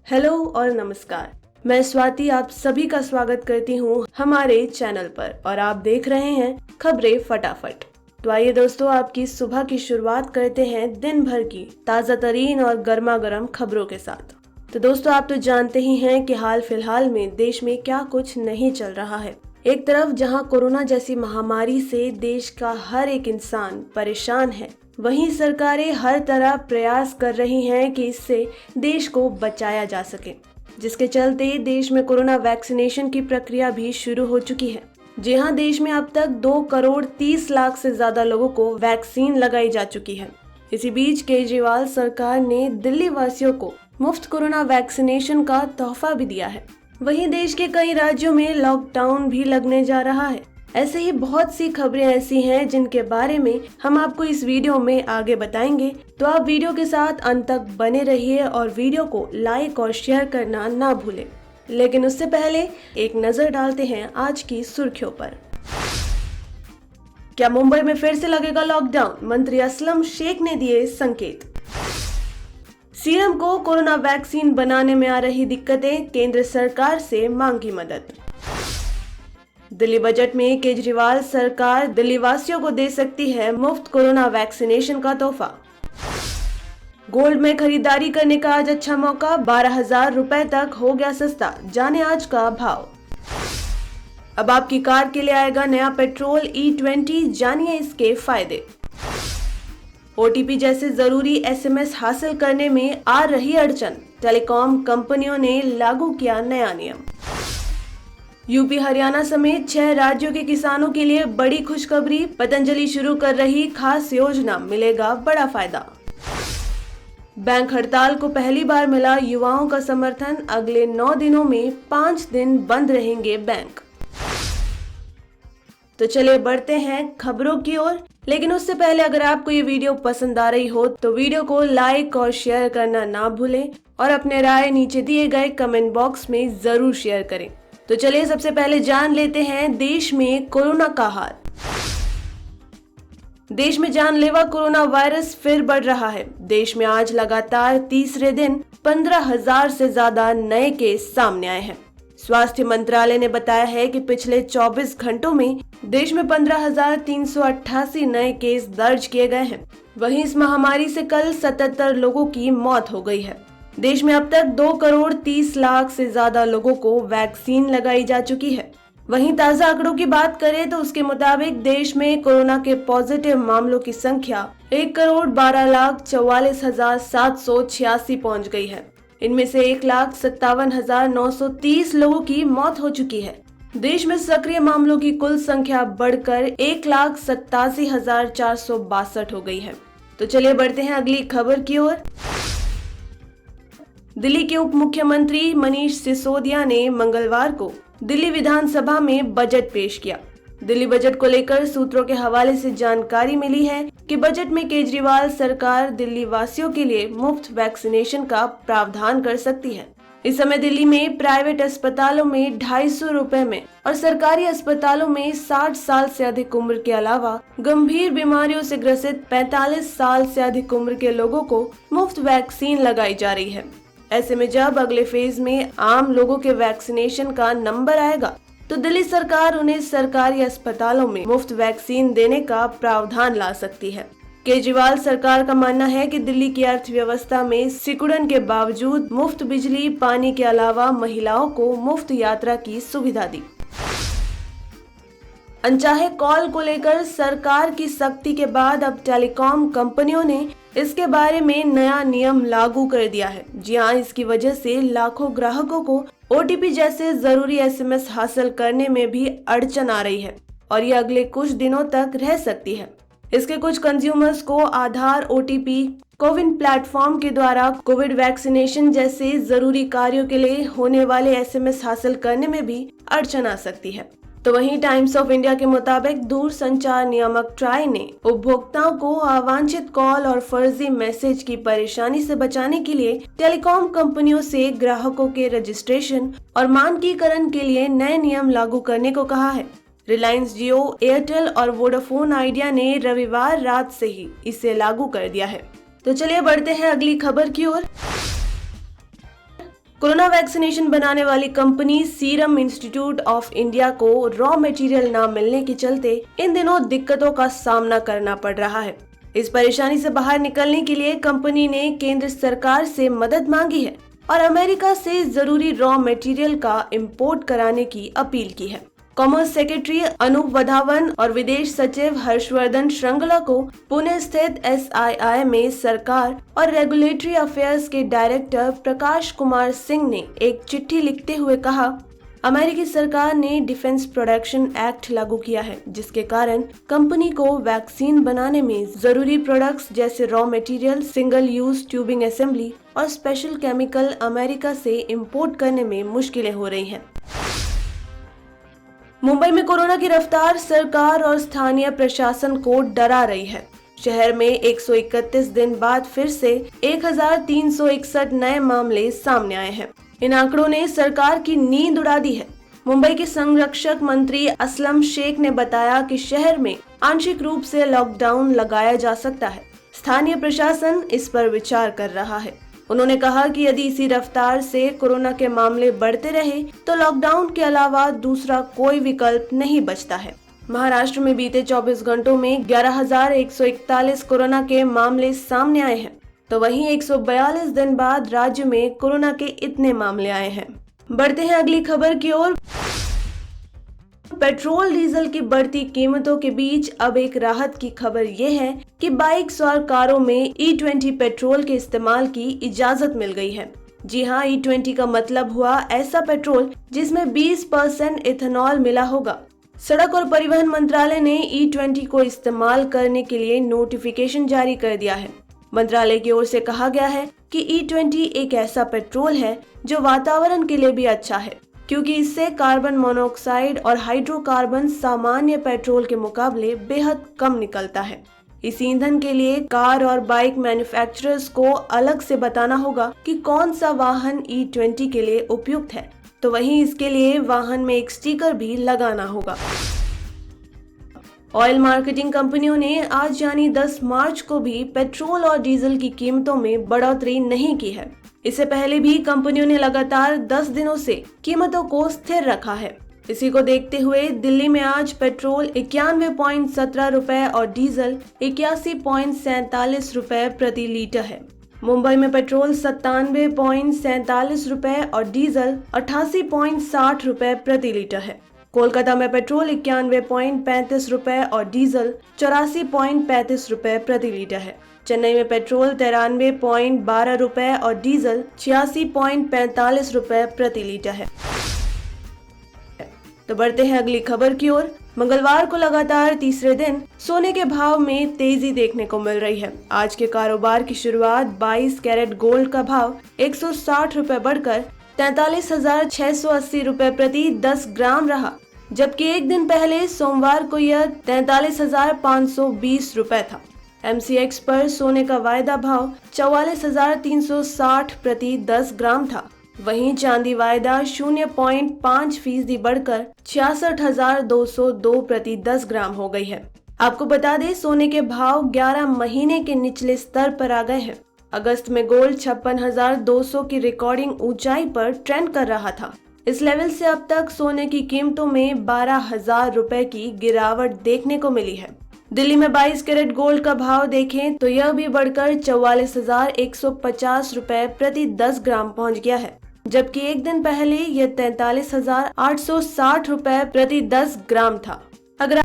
Hello और नमस्कार। मैं स्वाति आप सभी का स्वागत करती हूँ हमारे चैनल पर और आप देख रहे हैं खबरें फटाफट। तो आइए दोस्तों, आपकी सुबह की शुरुआत करते हैं दिन भर की ताज़ा तरीन और गर्मा गर्म खबरों के साथ। तो दोस्तों, आप तो जानते ही हैं कि हाल फिलहाल में देश में क्या कुछ नहीं चल रहा है। एक तरफ जहां कोरोना जैसी महामारी से देश का हर एक इंसान परेशान है, वहीं सरकारें हर तरह प्रयास कर रही हैं कि इससे देश को बचाया जा सके, जिसके चलते देश में कोरोना वैक्सीनेशन की प्रक्रिया भी शुरू हो चुकी है। जी हां, देश में अब तक 2,30,00,000 से ज्यादा लोगों को वैक्सीन लगाई जा चुकी है। इसी बीच केजरीवाल सरकार ने दिल्ली वासियों को मुफ्त कोरोना वैक्सीनेशन का तोहफा भी दिया है। वहीं देश के कई राज्यों में लॉकडाउन भी लगने जा रहा है। ऐसे ही बहुत सी खबरें ऐसी हैं जिनके बारे में हम आपको इस वीडियो में आगे बताएंगे, तो आप वीडियो के साथ अंत तक बने रहिए और वीडियो को लाइक और शेयर करना ना भूलें। लेकिन उससे पहले एक नजर डालते हैं आज की सुर्खियों पर। क्या मुंबई में फिर से लगेगा लॉकडाउन? मंत्री असलम शेख ने दिए संकेत। सीएम को कोरोना वैक्सीन बनाने में आ रही दिक्कतें, केंद्र सरकार से मांगी मदद। दिल्ली बजट में केजरीवाल सरकार दिल्ली वासियों को दे सकती है मुफ्त कोरोना वैक्सीनेशन का तोहफा। गोल्ड में खरीदारी करने का आज अच्छा मौका, 12,000 रुपए तक हो गया सस्ता, जाने आज का भाव। अब आपकी कार के लिए आएगा नया पेट्रोल E20, जानिए इसके फायदे। OTP जैसे जरूरी SMS हासिल करने में आ रही अड़चन, टेलीकॉम कंपनियों ने लागू किया नया नियम। यूपी हरियाणा समेत 6 राज्यों के किसानों के लिए बड़ी खुशखबरी, पतंजलि शुरू कर रही खास योजना, मिलेगा बड़ा फायदा। बैंक हड़ताल को पहली बार मिला युवाओं का समर्थन, अगले 9 दिनों में 5 दिन बंद रहेंगे बैंक। तो चलिए बढ़ते हैं खबरों की ओर। लेकिन उससे पहले अगर आपको ये वीडियो पसंद आ रही हो तो वीडियो को लाइक और शेयर करना ना भूलें और अपने राय नीचे दिए गए कमेंट बॉक्स में जरूर शेयर करें। तो चलिए सबसे पहले जान लेते हैं देश में कोरोना का हाल। देश में जानलेवा कोरोना वायरस फिर बढ़ रहा है। देश में आज लगातार तीसरे दिन 15,000 से ज्यादा नए केस सामने आए हैं। स्वास्थ्य मंत्रालय ने बताया है कि पिछले 24 घंटों में देश में 15,388 नए केस दर्ज किए गए हैं। वहीं इस महामारी से कल 77 लोगों की मौत हो गई है। देश में अब तक 2,30,00,000 से ज्यादा लोगों को वैक्सीन लगाई जा चुकी है। वहीं ताज़ा आंकड़ों की बात करें तो उसके मुताबिक देश में कोरोना के पॉजिटिव मामलों की संख्या 1,12,44,786 पहुंच गई है। इनमें से 1,57,930 लोगों की मौत हो चुकी है। देश में सक्रिय मामलों की कुल संख्या बढ़कर 1,87,462 हो गई है। तो चलिए बढ़ते हैं अगली खबर की ओर। दिल्ली के उप मुख्यमंत्री मनीष सिसोदिया ने मंगलवार को दिल्ली विधानसभा में बजट पेश किया। दिल्ली बजट को लेकर सूत्रों के हवाले से जानकारी मिली है कि बजट में केजरीवाल सरकार दिल्ली वासियों के लिए मुफ्त वैक्सीनेशन का प्रावधान कर सकती है। इस समय दिल्ली में प्राइवेट अस्पतालों में 250 रुपए में और सरकारी अस्पतालों में 60 साल से अधिक उम्र के अलावा गंभीर बीमारियों से ग्रसित 45 साल से अधिक उम्र के लोगों को मुफ्त वैक्सीन लगाई जा रही है। ऐसे में जब अगले फेज में आम लोगों के वैक्सीनेशन का नंबर आएगा तो दिल्ली सरकार उन्हें सरकारी अस्पतालों में मुफ्त वैक्सीन देने का प्रावधान ला सकती है। केजरीवाल सरकार का मानना है कि दिल्ली की अर्थव्यवस्था में सिकुड़न के बावजूद मुफ्त बिजली पानी के अलावा महिलाओं को मुफ्त यात्रा की सुविधा दी। अनचाहे कॉल को लेकर सरकार की सख्ती के बाद अब टेलीकॉम कंपनियों ने इसके बारे में नया नियम लागू कर दिया है। जी हाँ, इसकी वजह से लाखों ग्राहकों को OTP जैसे जरूरी SMS हासिल करने में भी अड़चन आ रही है और ये अगले कुछ दिनों तक रह सकती है। इसके कुछ कंज्यूमर्स को आधार, OTP, कोविन प्लेटफॉर्म के द्वारा कोविड वैक्सीनेशन जैसे जरूरी कार्यों के लिए होने वाले SMS हासिल करने में भी अड़चन आ सकती है। तो वहीं टाइम्स ऑफ इंडिया के मुताबिक दूरसंचार नियामक ट्राई ने उपभोक्ताओं को अवांछित कॉल और फर्जी मैसेज की परेशानी से बचाने के लिए टेलीकॉम कंपनियों से ग्राहकों के रजिस्ट्रेशन और मानकीकरण के लिए नए नियम लागू करने को कहा है। रिलायंस जियो, एयरटेल और वोडाफोन आइडिया ने रविवार रात से ही इसे लागू कर दिया है। तो चलिए बढ़ते हैं अगली खबर की ओर। कोरोना वैक्सीनेशन बनाने वाली company serum institute of India को रॉ मटेरियल न मिलने के चलते इन दिनों दिक्कतों का सामना करना पड़ रहा है। इस परेशानी से बाहर निकलने के लिए कंपनी ने केंद्र सरकार से मदद मांगी है और अमेरिका से जरूरी रॉ मटेरियल का इंपोर्ट कराने की अपील की है। कॉमर्स सेक्रेटरी अनूप वधावन और विदेश सचिव हर्षवर्धन श्रृंगला को पुणे स्थित SII में सरकार और रेगुलेटरी अफेयर्स के डायरेक्टर प्रकाश कुमार सिंह ने एक चिट्ठी लिखते हुए कहा, अमेरिकी सरकार ने डिफेंस प्रोडक्शन एक्ट लागू किया है, जिसके कारण कंपनी को वैक्सीन बनाने में जरूरी प्रोडक्ट्स जैसे raw material, single use tubing assembly और स्पेशल केमिकल अमेरिका से इंपोर्ट करने में मुश्किलें हो रही हैं। मुंबई में कोरोना की रफ्तार सरकार और स्थानीय प्रशासन को डरा रही है। शहर में 131 दिन बाद फिर से 1361 नए मामले सामने आए हैं। इन आंकड़ों ने सरकार की नींद उड़ा दी है। मुंबई के संरक्षक मंत्री असलम शेख ने बताया कि शहर में आंशिक रूप से लॉकडाउन लगाया जा सकता है। स्थानीय प्रशासन इस पर विचार कर रहा है। उन्होंने कहा कि यदि इसी रफ्तार से कोरोना के मामले बढ़ते रहे तो लॉकडाउन के अलावा दूसरा कोई विकल्प नहीं बचता है। महाराष्ट्र में बीते 24 घंटों में 11,141 कोरोना के मामले सामने आए हैं, तो वहीं 142 दिन बाद राज्य में कोरोना के इतने मामले आए हैं। बढ़ते हैं अगली खबर की ओर। पेट्रोल डीजल की बढ़ती कीमतों के बीच अब एक राहत की खबर ये है कि बाइक्स और कारों में E20 पेट्रोल के इस्तेमाल की इजाजत मिल गई है। जी हाँ, E20 का मतलब हुआ ऐसा पेट्रोल जिसमें 20% इथेनॉल मिला होगा। सड़क और परिवहन मंत्रालय ने E20 को इस्तेमाल करने के लिए नोटिफिकेशन जारी कर दिया है। मंत्रालय की ओर से कहा गया है कि E20 एक ऐसा पेट्रोल है जो वातावरण के लिए भी अच्छा है, क्योंकि इससे कार्बन मोनोऑक्साइड और हाइड्रोकार्बन सामान्य पेट्रोल के मुकाबले बेहद कम निकलता है। इस ईंधन के लिए कार और बाइक मैन्युफैक्चरर्स को अलग से बताना होगा कि कौन सा वाहन E20 के लिए उपयुक्त है, तो वहीं इसके लिए वाहन में एक स्टिकर भी लगाना होगा। ऑयल मार्केटिंग कंपनियों ने आज यानी 10 मार्च को भी पेट्रोल और डीजल की कीमतों में बढ़ोतरी नहीं की है। इससे पहले भी कंपनियों ने लगातार 10 दिनों से कीमतों को स्थिर रखा है। इसी को देखते हुए दिल्ली में आज पेट्रोल 91.17 रुपए और डीजल 81.47 रुपए प्रति लीटर है। मुंबई में पेट्रोल 97.47 रुपए और डीजल 88.60 रुपए प्रति लीटर है। कोलकाता में पेट्रोल 91.35 रुपए और डीजल 84.35 रुपए प्रति लीटर है। चेन्नई में पेट्रोल 93.12 रुपए और डीजल 86.45 रुपए प्रति लीटर है। तो बढ़ते हैं अगली खबर की ओर। मंगलवार को लगातार तीसरे दिन सोने के भाव में तेजी देखने को मिल रही है। आज के कारोबार की शुरुआत 22 कैरेट गोल्ड का भाव 160 रुपए बढ़कर 43,680 रुपए प्रति 10 ग्राम रहा, जबकि एक दिन पहले सोमवार को यह 43,520 रुपए था। MCX पर सोने का वायदा भाव 44,360 प्रति 10 ग्राम था। वहीं चांदी वायदा 0.5% बढ़कर 66,202 प्रति 10 ग्राम हो गई है। आपको बता दें, सोने के भाव 11 महीने के निचले स्तर पर आ गए हैं। अगस्त में गोल्ड 56,200 की रिकॉर्डिंग ऊंचाई पर ट्रेंड कर रहा था। इस लेवल से अब तक सोने की कीमतों में 12,000 रुपए की गिरावट देखने को मिली है। दिल्ली में 22 कैरेट गोल्ड का भाव देखें तो यह भी बढ़कर 44,150 रुपए प्रति 10 ग्राम पहुंच गया है, जबकि एक दिन पहले यह 43,860 रुपए प्रति 10 ग्राम था। अगर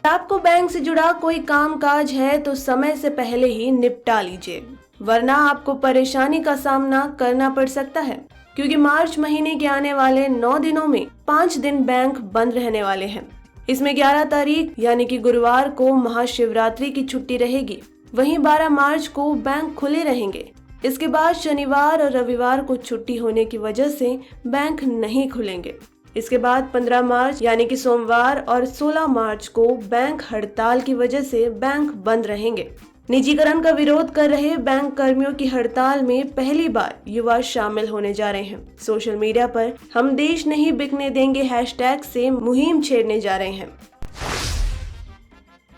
आपको बैंक से जुड़ा कोई कामकाज है तो समय से पहले ही निपटा लीजिए, वरना आपको परेशानी का सामना करना पड़ सकता है, क्योंकि मार्च महीने के आने वाले 9 दिनों में 5 दिन बैंक बंद रहने वाले हैं। इसमें 11 तारीख यानी कि गुरुवार को महाशिवरात्रि की छुट्टी रहेगी। वहीं 12 मार्च को बैंक खुले रहेंगे। इसके बाद शनिवार और रविवार को छुट्टी होने की वजह से बैंक नहीं खुलेंगे। इसके बाद 15 मार्च यानी कि सोमवार और 16 मार्च को बैंक हड़ताल की वजह से बैंक बंद रहेंगे। निजीकरण का विरोध कर रहे बैंक कर्मियों की हड़ताल में पहली बार युवा शामिल होने जा रहे हैं। सोशल मीडिया पर हम देश नहीं बिकने देंगे हैशटैग से मुहिम छेड़ने जा रहे हैं।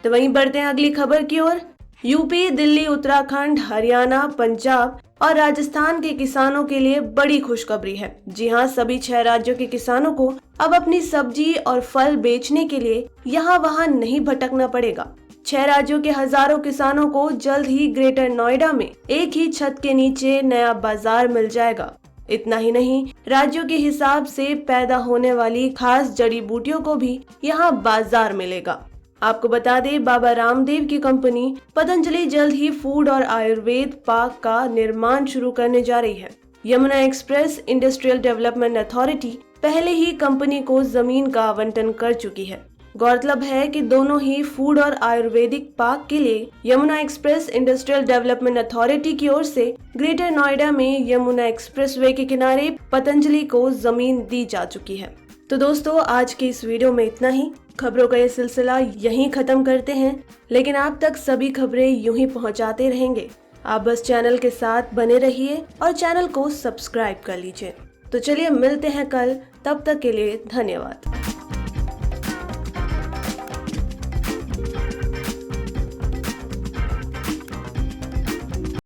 तो वहीं बढ़ते हैं अगली खबर की ओर। यूपी, दिल्ली, उत्तराखंड, हरियाणा, पंजाब और राजस्थान के किसानों के लिए बड़ी खुशखबरी है। जी हाँ, सभी 6 राज्यों के किसानों को अब अपनी सब्जी और फल बेचने के लिए यहाँ वहाँ नहीं भटकना पड़ेगा। 6 राज्यों के हजारों किसानों को जल्द ही ग्रेटर नोएडा में एक ही छत के नीचे नया बाजार मिल जाएगा। इतना ही नहीं, राज्यों के हिसाब से पैदा होने वाली खास जड़ी बूटियों को भी यहाँ बाजार मिलेगा। आपको बता दें, बाबा रामदेव की कंपनी पतंजलि जल्द ही फूड और आयुर्वेद पार्क का निर्माण शुरू करने जा रही है। Yamuna express industrial development authority पहले ही कंपनी को जमीन का आवंटन कर चुकी है। गौरतलब है कि दोनों ही फूड और आयुर्वेदिक पार्क के लिए Yamuna express industrial development authority की ओर से ग्रेटर नोएडा में यमुना एक्सप्रेसवे के किनारे पतंजलि को जमीन दी जा चुकी है। तो दोस्तों, आज की इस वीडियो में इतना ही। खबरों का ये सिलसिला यहीं खत्म करते हैं, लेकिन आप तक सभी खबरें यूं ही पहुंचाते रहेंगे। आप बस चैनल के साथ बने रहिए और चैनल को सब्सक्राइब कर लीजिए। तो चलिए मिलते हैं कल, तब तक के लिए धन्यवाद।